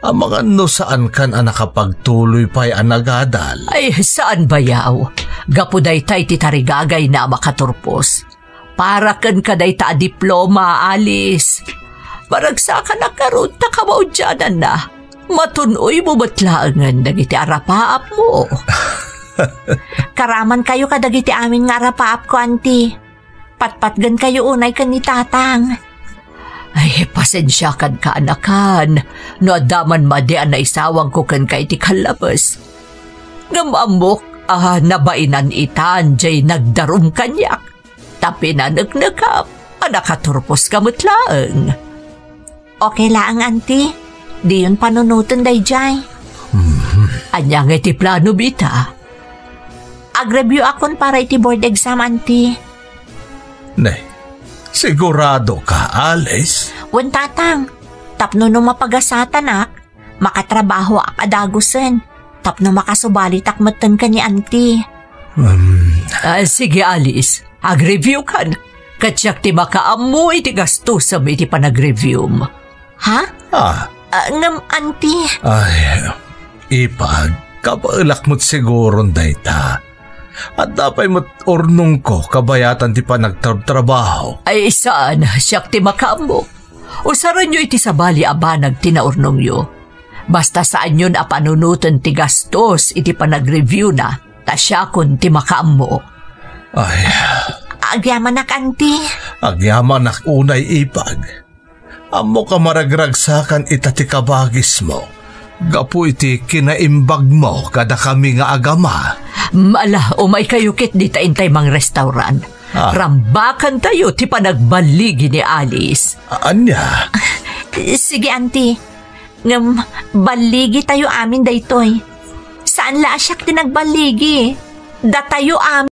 Ang mga no saan kan nakapagtuloy pa'y anagadal. Ay, saan bayaw? Gapuday tay ti tarigagay na makaturpos. Para kan kaday ta diploma, Alice. Baragsa ka na karoon ta kamaudyanan na. Matunoy mo batlaangan dagiti arapaap mo. Karaman kayo kadagiti amin nga arapaap ko, auntie. Patpatgan kayo unay kan ni tatang. Ay, pasensya kan kaanakan. No adaman madian na isawang ko kan kay ti kalabas. Ngamamok, nabainan itan jay nagdarum kanyak. Tapi na nagnagap, nakaturpos kamutlaang. Okay lang, auntie. Di yun panunutan day jay. Anyang iti plano bita? Ag-review akon para iti board exam, auntie. Nay, sigurado ka, Alice? Wen tatang, tapno no mapagasatan ak, makatrabaho ak adagusen. Tapno makasubali takmatan ka ni auntie. Sige, Alice. Ag-review kan. Katsyak ti makaamu iti gasto sa iti panag-review mo. Ha? Ngam, auntie. Ay, ipag, kapailak mo't siguro dayta. At dapay mo't urnong ko kabayatan ti panagtrabaho. Ay, saan? Siyak ti makaamu. Usaran nyo iti sabali abanag tinaurnong yo. Basta saan yun apanunutan ti gastos iti panag-review na, tasyakon ti makaamu. Ay, agyaman nak, auntie. Agyaman nak unay ipag. Amo ka maragragsakan itati kabagis mo. Gapu iti kinaimbag mo kada kami nga agama. Mala, umay kayo kit di taintay mang restaurant. Rambakan tayo ti panagbaligi ni Alice. Anya? Sige, auntie. Ngam, baligi tayo amin daytoy. Saan la asyak tinagbaligi? Da tayo amin.